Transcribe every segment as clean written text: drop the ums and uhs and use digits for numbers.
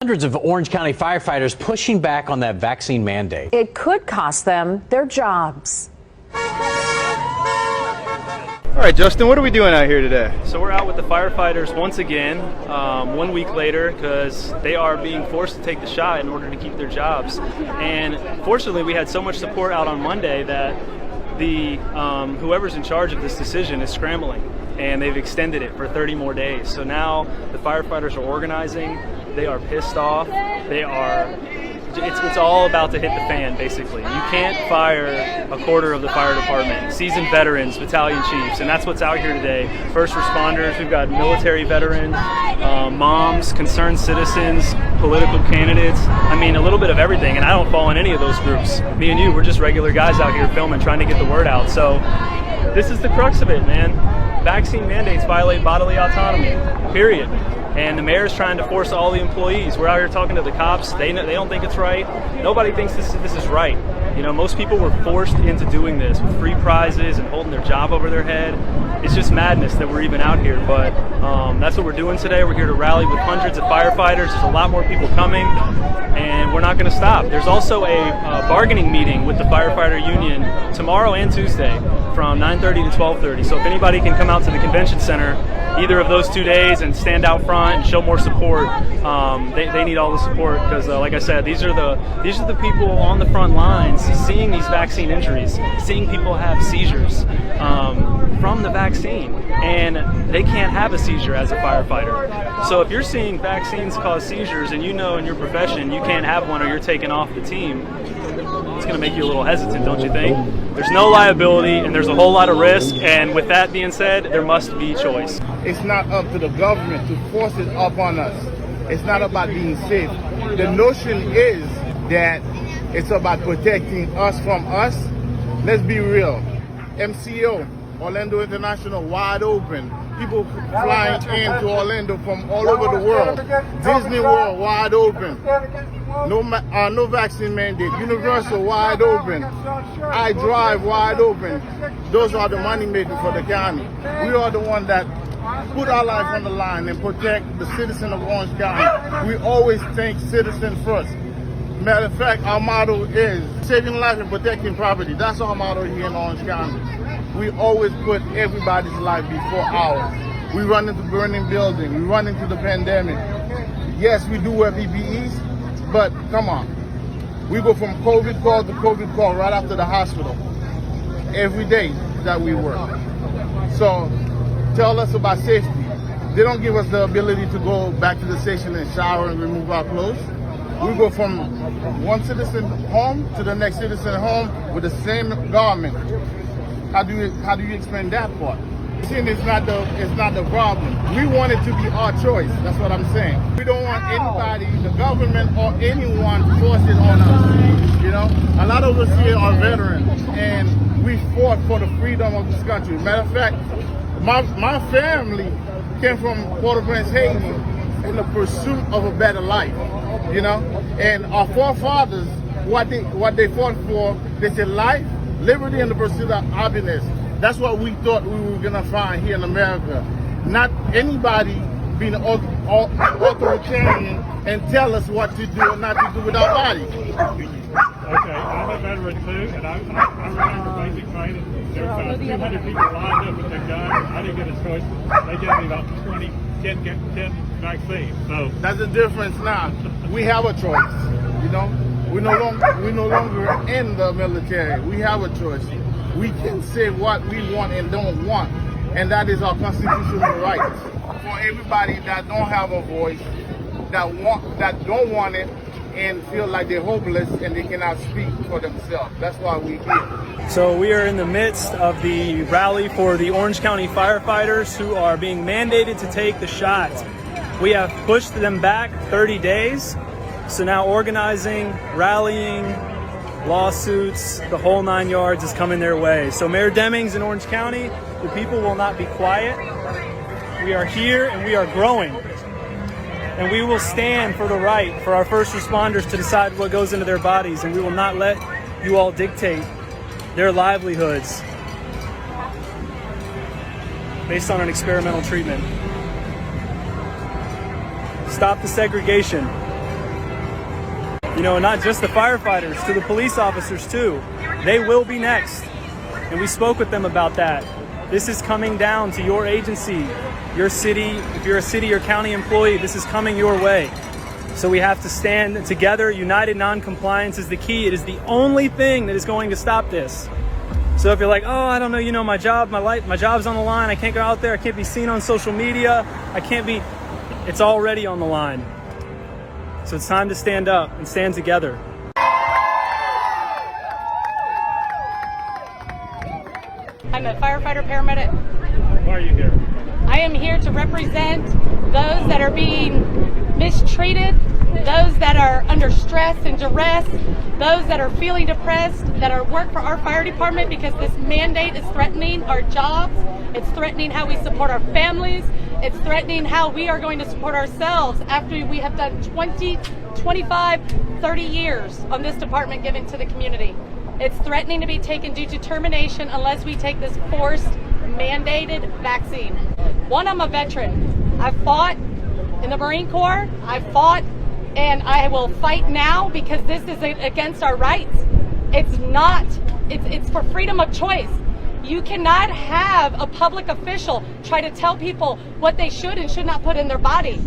Hundreds of Orange County firefighters pushing back on that vaccine mandate. It could cost them their jobs. All right, Justin, what are we doing out here today? So we're out with the firefighters once again, 1 week later, because they are being forced to take the shot in order to keep their jobs. And fortunately, we had so much support out on Monday that the whoever's in charge of this decision is scrambling, and they've extended it for 30 more days. So now the firefighters are organizing. They are pissed off. It's all about to hit the fan, basically. You can't fire a quarter of the fire department, seasoned veterans, battalion chiefs, and that's what's out here today. First responders, we've got military veterans, moms, concerned citizens, political candidates. I mean, a little bit of everything, and I don't fall in any of those groups. Me and you, we're just regular guys out here filming, trying to get the word out. So this is the crux of it, man. Vaccine mandates violate bodily autonomy, period. And the mayor's trying to force all the employees. We're out here talking to the cops. They don't think it's right. Nobody thinks this is right. You know, most people were forced into doing this with free prizes and holding their job over their head. It's just madness that we're even out here. But that's what we're doing today. We're here to rally with hundreds of firefighters. There's a lot more people coming, and we're not going to stop. There's also a bargaining meeting with the firefighter union tomorrow and Tuesday from 9:30 to 12:30. So if anybody can come out to the convention center either of those 2 days and stand out front and show more support, they need all the support, because like I said, these are the people on the front lines seeing these vaccine injuries, seeing people have seizures from the vaccine, and they can't have a seizure as a firefighter. So if you're seeing vaccines cause seizures and you know in your profession you can't have one or you're taken off the team, it's going to make you a little hesitant, don't you think? There's no liability and there's a whole lot of risk, and with that being said, there must be choice. It's not up to the government to force it upon us. It's not about being safe. The notion is that it's about protecting us from us. Let's be real. MCO, Orlando International, wide open. People flying into Orlando from all over the world. Disney World, wide open. No vaccine mandate. Universal, wide open. I Drive, wide open. Those are the money makers for the county. We are the one that put our life on the line and protect the citizen of Orange County. We always think citizen first. Matter of fact, our motto is saving life and protecting property. That's our motto here in Orange County. We always put everybody's life before ours. We run into burning buildings. We run into the pandemic. Yes, we do wear PPEs, but come on. We go from COVID call to COVID call right after the hospital every day that we work. So tell us about safety. They don't give us the ability to go back to the station and shower and remove our clothes. We go from one citizen home to the next citizen home with the same garment. How do you explain that part? It's not the problem. We want it to be our choice. That's what I'm saying. We don't want anybody, the government or anyone, to force it on us. You know, a lot of us here are veterans, and we fought for the freedom of this country. Matter of fact, my family came from Port-au-Prince, Haiti, in the pursuit of a better life. You know, and our forefathers, what they fought for, they said life, liberty, and the pursuit of happiness. That's what we thought we were gonna find here in America. Not anybody being authoritarian and tell us what to do and not to do with our bodies. Okay, I'm a veteran too, and I remember basic training. There were about 200 people lined up with their guns. I didn't get a choice. They gave me about 10 vaccines. So that's the difference now. We have a choice. You know, we no longer in the military. We have a choice. We can say what we want and don't want, and that is our constitutional right. For everybody that don't have a voice, that don't want it, and feel like they're hopeless and they cannot speak for themselves. That's why we're here. So we are in the midst of the rally for the Orange County firefighters who are being mandated to take the shot. We have pushed them back 30 days. So now organizing, rallying, lawsuits, the whole 9 yards is coming their way. So Mayor Demings in Orange County, the people will not be quiet. We are here and we are growing. And we will stand for the right for our first responders to decide what goes into their bodies, and we will not let you all dictate their livelihoods based on an experimental treatment. Stop the segregation. You know, not just the firefighters, to the police officers too. They will be next. And we spoke with them about that. This is coming down to your agency, your city. If you're a city or county employee, this is coming your way. So we have to stand together. United non-compliance is the key. It is the only thing that is going to stop this. So if you're like, oh, I don't know, you know, my job's on the line. I can't go out there. I can't be seen on social media. It's already on the line. So it's time to stand up and stand together. I'm a firefighter paramedic. Why are you here? I am here to represent those that are being mistreated, those that are under stress and duress, those that are feeling depressed, that are work for our fire department because this mandate is threatening our jobs, it's threatening how we support our families, it's threatening how we are going to support ourselves after we have done 20, 25, 30 years on this department given to the community. It's threatening to be taken due to termination unless we take this forced mandated vaccine. One, I'm a veteran. I fought in the Marine Corps. I fought and I will fight now because this is against our rights. It's for freedom of choice. You cannot have a public official try to tell people what they should and should not put in their body.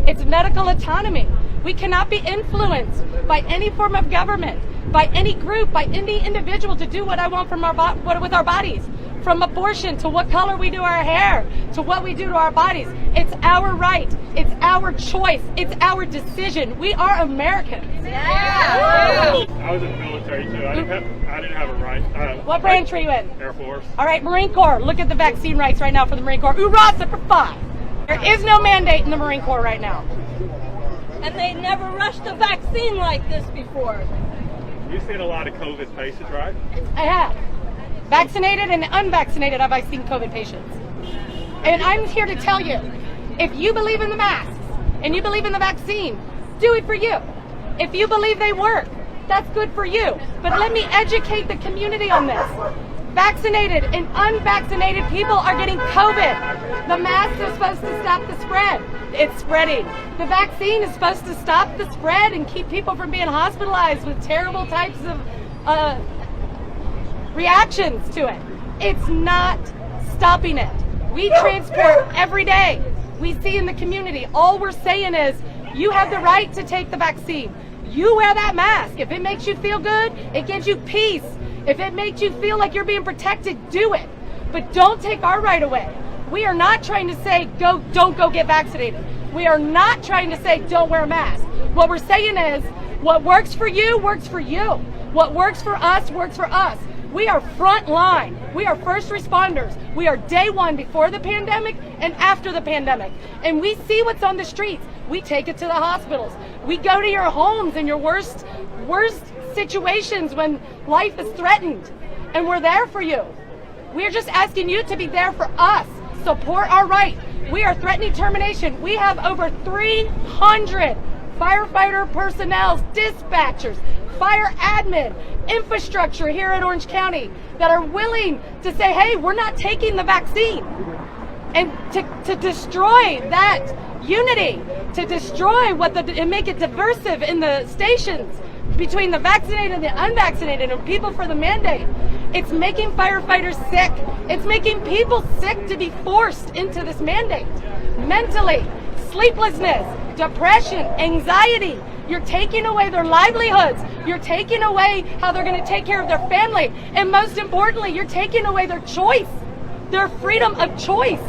It's medical autonomy. We cannot be influenced by any form of government, by any group, by any individual to do what I want with our bodies. From abortion to what color we do our hair to what we do to our bodies. It's our right. It's our choice. It's our decision. We are Americans. Yeah. I was in the military too. I didn't have a right. What branch were you in? Air Force. All right, Marine Corps. Look at the vaccine rights right now for the Marine Corps. Hoorah, Semper Fi. There is no mandate in the Marine Corps right now. And they never rushed a vaccine like this before. You've seen a lot of COVID patients, right? I have. Vaccinated and unvaccinated, I've seen COVID patients. And I'm here to tell you, if you believe in the masks and you believe in the vaccine, do it for you. If you believe they work, that's good for you. But let me educate the community on this. Vaccinated and unvaccinated people are getting COVID. The mask is supposed to stop the spread. It's spreading. The vaccine is supposed to stop the spread and keep people from being hospitalized with terrible types of reactions to it. It's not stopping it. We transport every day. We see in the community. All we're saying is you have the right to take the vaccine. You wear that mask. If it makes you feel good, it gives you peace. If it makes you feel like you're being protected, do it. But don't take our right away. We are not trying to say don't go get vaccinated. We are not trying to say don't wear a mask. What we're saying is what works for you works for you. What works for us works for us. We are front line. We are first responders. We are day one before the pandemic and after the pandemic. And we see what's on the streets. We take it to the hospitals. We go to your homes in your worst situations when life is threatened. And we're there for you. We're just asking you to be there for us. Support our right. We are threatening termination. We have over 300 firefighter personnel, dispatchers, fire admin, infrastructure here in Orange County that are willing to say, hey, we're not taking the vaccine. And to destroy that unity, to destroy and make it diversive in the stations between the vaccinated and the unvaccinated and people for the mandate. It's making firefighters sick. It's making people sick to be forced into this mandate. Mentally, sleeplessness, depression, anxiety. You're taking away their livelihoods. You're taking away how they're going to take care of their family. And most importantly, you're taking away their choice, their freedom of choice.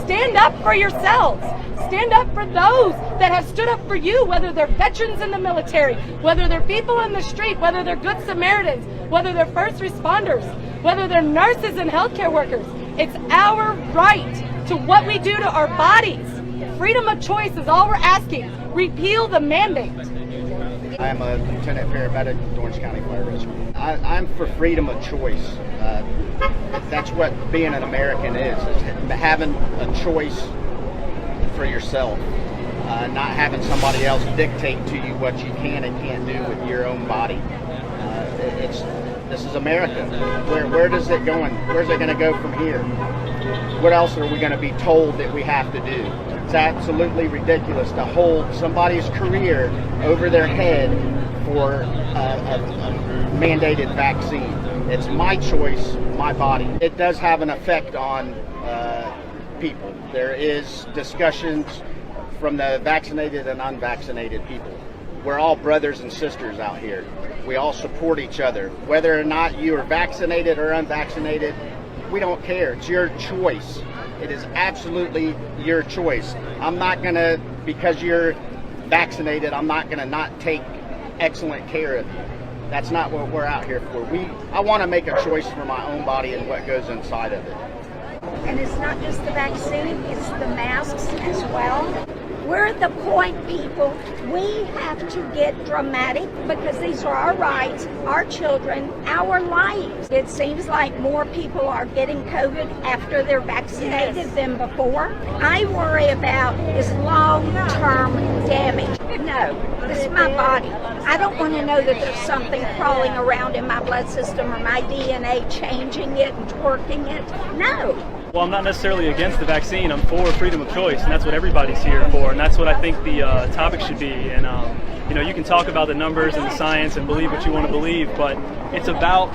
Stand up for yourselves. Stand up for those that have stood up for you, whether they're veterans in the military, whether they're people in the street, whether they're good Samaritans, whether they're first responders, whether they're nurses and healthcare workers. It's our right to what we do to our bodies. Freedom of choice is all we're asking. Repeal the mandate. I am a lieutenant paramedic with Orange County Fire Rescue. I'm for freedom of choice. That's what being an American is having a choice for yourself, not having somebody else dictate to you what you can and can't do with your own body. This is America. Where does it going? Where's it going to go from here? What else are we going to be told that we have to do? It's absolutely ridiculous to hold somebody's career over their head for a mandated vaccine. It's my choice, my body. It does have an effect on people. There is discussions from the vaccinated and unvaccinated people. We're all brothers and sisters out here. We all support each other. Whether or not you are vaccinated or unvaccinated, we don't care. It's your choice. It is absolutely your choice. I'm not gonna, because you're vaccinated, I'm not gonna not take excellent care of you. That's not what we're out here for. I want to make a choice for my own body and what goes inside of it. And it's not just the vaccine, it's the masks as well. We're at the point, people, we have to get dramatic because these are our rights, our children, our lives. It seems like more people are getting COVID after they're vaccinated than before. I worry about is long-term damage. No, this is my body. I don't want to know that there's something crawling around in my blood system or my DNA changing it and twerking it. No. Well, I'm not necessarily against the vaccine. I'm for freedom of choice, and that's what everybody's here for, and that's what I think the topic should be. And you know, you can talk about the numbers and the science and believe what you want to believe, but it's about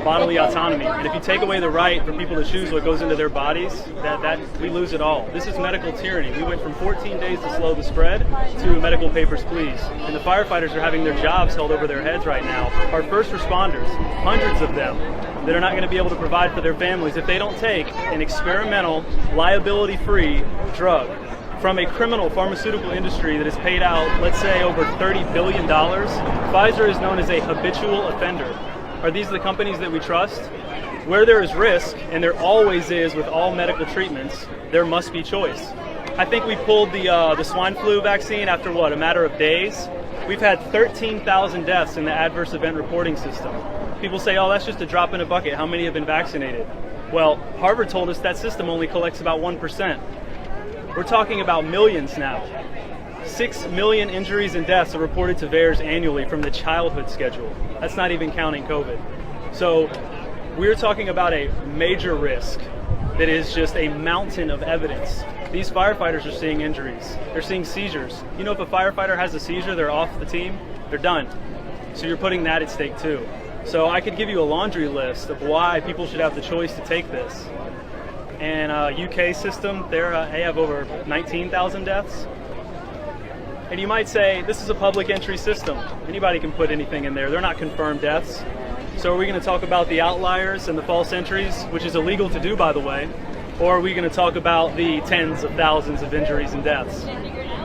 bodily autonomy. And if you take away the right for people to choose what goes into their bodies, that we lose it all. This is medical tyranny. We went from 14 days to slow the spread to medical papers, please. And the firefighters are having their jobs held over their heads right now. Our first responders, hundreds of them, that are not going to be able to provide for their families if they don't take an experimental, liability-free drug from a criminal pharmaceutical industry that has paid out, let's say, over $30 billion. Pfizer is known as a habitual offender. Are these the companies that we trust? Where there is risk, and there always is with all medical treatments, there must be choice. I think we pulled the swine flu vaccine after, what, a matter of days? We've had 13,000 deaths in the adverse event reporting system. People say, oh, that's just a drop in a bucket. How many have been vaccinated? Well, Harvard told us that system only collects about 1%. We're talking about millions now. 6 million injuries and deaths are reported to VAERS annually from the childhood schedule. That's not even counting COVID. So we're talking about a major risk that is just a mountain of evidence. These firefighters are seeing injuries. They're seeing seizures. You know, if a firefighter has a seizure, they're off the team, they're done. So you're putting that at stake too. So I could give you a laundry list of why people should have the choice to take this. And UK system, they have over 19,000 deaths. And you might say, this is a public entry system. Anybody can put anything in there. They're not confirmed deaths. So are we going to talk about the outliers and the false entries, which is illegal to do, by the way? Or are we going to talk about the tens of thousands of injuries and deaths?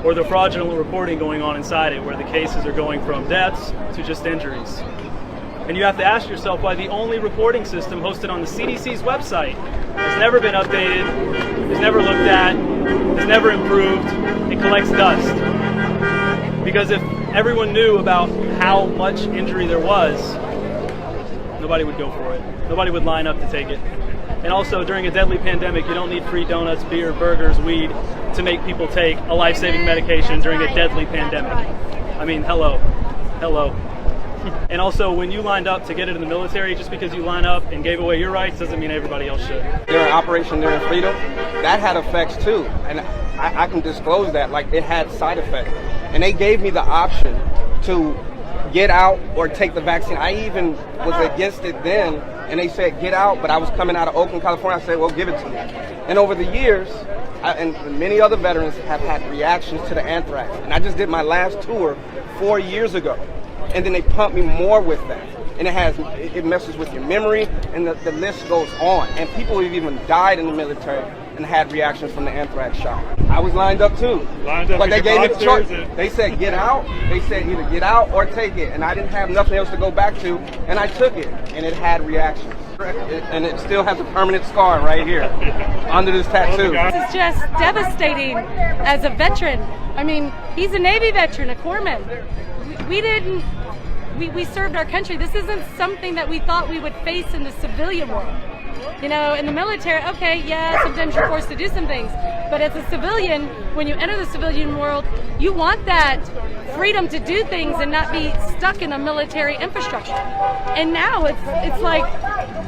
Or the fraudulent reporting going on inside it, where the cases are going from deaths to just injuries? And you have to ask yourself why the only reporting system hosted on the CDC's website has never been updated, is never looked at, is never improved. It collects dust. Because if everyone knew about how much injury there was, nobody would go for it. Nobody would line up to take it. And also, during a deadly pandemic, you don't need free donuts, beer, burgers, weed to make people take a life-saving medication during a deadly pandemic. I mean, hello. And also, when you lined up to get into the military, just because you line up and gave away your rights doesn't mean everybody else should. During Operation Enduring Freedom, that had effects too. And I can disclose that, like, it had side effects. And they gave me the option to get out or take the vaccine. I even was against it then, and they said get out, but I was coming out of Oakland, California. I said, well, give it to me. And over the years, and many other veterans have had reactions to the anthrax. And I just did my last tour 4 years ago. And then they pump me more with that. And it messes with your memory, and the list goes on. And people have even died in the military and had reactions from the anthrax shot. I was lined up too. But they gave me the choice. They said get out. They said either get out or take it. And I didn't have nothing else to go back to, and I took it, and it had reactions. And it still has a permanent scar right here under this tattoo. This is just devastating as a veteran. I mean, he's a Navy veteran, a corpsman. We served our country. This isn't something that we thought we would face in the civilian world. You know, in the military, okay, yeah, sometimes you're forced to do some things, but as a civilian, when you enter the civilian world, you want that freedom to do things and not be stuck in a military infrastructure. And now it's like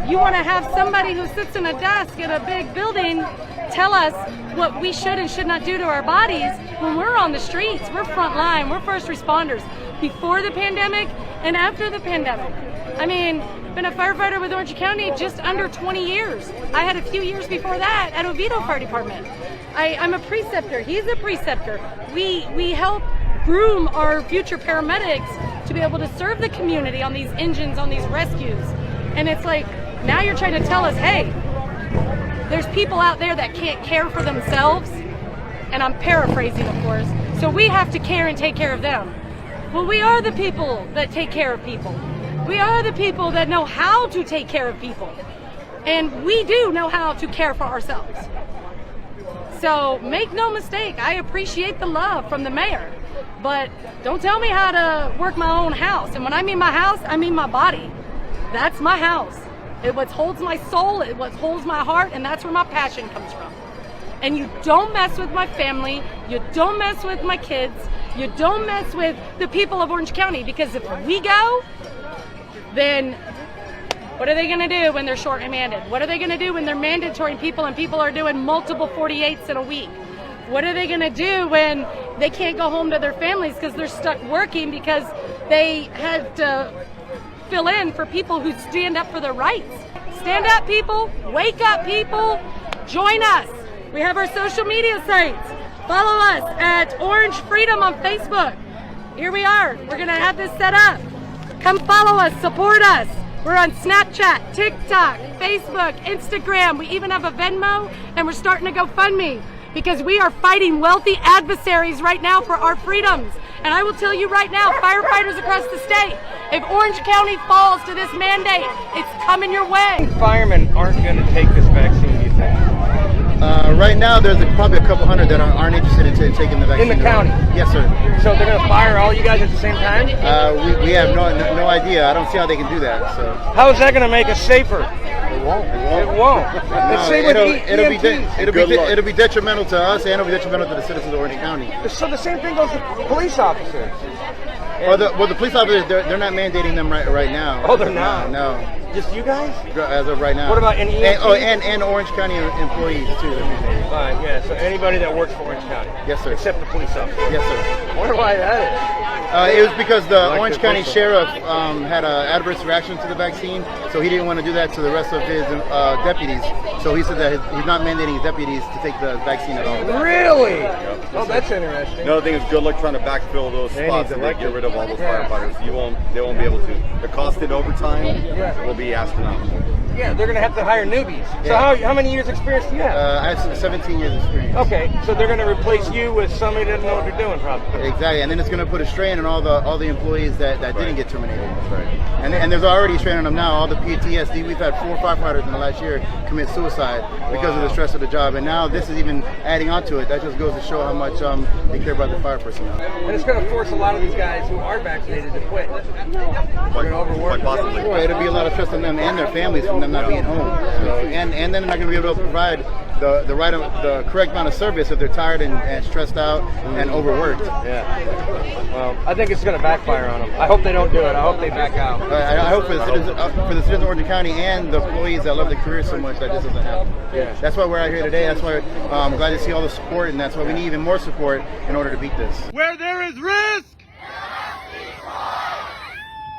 you want to have somebody who sits in a desk in a big building tell us what we should and should not do to our bodies when we're on the streets. We're frontline, we're first responders before the pandemic and after the pandemic. I mean, been a firefighter with Orange County just under 20 years. I had a few years before that at Oviedo Fire Department. I'm a preceptor, he's a preceptor. We help groom our future paramedics to be able to serve the community on these engines, on these rescues. And it's like, now you're trying to tell us, hey, there's people out there that can't care for themselves, and I'm paraphrasing, of course, so we have to care and take care of them. Well, we are the people that take care of people. We are the people that know how to take care of people. And we do know how to care for ourselves. So make no mistake, I appreciate the love from the mayor, but don't tell me how to work my own house. And when I mean my house, I mean my body. That's my house. It what holds my soul, it what holds my heart, and that's where my passion comes from. And you don't mess with my family, you don't mess with my kids, you don't mess with the people of Orange County, because if we go, then what are they going to do when they're short and mandated? What are they going to do when they're mandatory people and people are doing multiple 48s in a week? What are they going to do when they can't go home to their families because they're stuck working because they had to fill in for people who stand up for their rights? Stand up, people. Wake up, people. Join us. We have our social media sites. Follow us at Orange Freedom on Facebook. Here we are. We're going to have this set up. Come follow us. Support us. We're on Snapchat, TikTok, Facebook, Instagram. We even have a Venmo, and we're starting to GoFundMe because we are fighting wealthy adversaries right now for our freedoms. And I will tell you right now, firefighters across the state, if Orange County falls to this mandate, it's coming your way. Firemen aren't going to take this vaccine, do you think? Right now, there's probably a couple hundred that aren't interested in taking the vaccine. In the county? Yes, sir. So they're going to fire all you guys at the same time? We have no idea. I don't see how they can do that. So how is that going to make us safer? It won't. It won't. It'll be detrimental to us, and it'll be detrimental to the citizens of Orange County. So the same thing goes to police officers. Well, the police officers, they're not mandating them right now. Oh, they're not? No. Just you guys? As of right now. What about any EMTs? And Orange County employees too. Fine, yeah. So anybody that works for Orange County. Yes, sir. Except the police officers. Yes, sir. I wonder why that is. It was because the Orange County sheriff had an adverse reaction to the vaccine, so he didn't want to do that to the rest of his deputies. So he said that he's not mandating his deputies to take the vaccine at all. Really? Oh, that's interesting. Another thing is good luck trying to backfill those spots and get rid of all those firefighters. They won't be able to. The cost in overtime will be astronomical. Yeah, they're going to have to hire newbies. So how many years experience do you have? I have 17 years experience. Okay, so they're going to replace you with somebody that doesn't know what they're doing, probably. Exactly, and then it's going to put a strain on all the employees that didn't get terminated. That's right. And there's already a strain on them now. All the PTSD, we've had 4 firefighters in the last year commit suicide because of the stress of the job, and now this is even adding on to it. That just goes to show how much they care about the fire personnel. And it's going to force a lot of these guys who are vaccinated to quit. They're going to overwork. Well, it'll be a lot of stress on them and their families from them not being home. So, and then they're not going to be able to provide the correct amount of service if they're tired and stressed out and overworked. Yeah. Well, I think it's going to backfire on them. I hope they don't do it. I hope they back out. I hope for the citizens of Orange County and the employees that love the career so much that this doesn't happen. Yeah. That's why we're out here today. That's why I'm glad to see all the support, and that's why we need even more support in order to beat this. Where there is risk,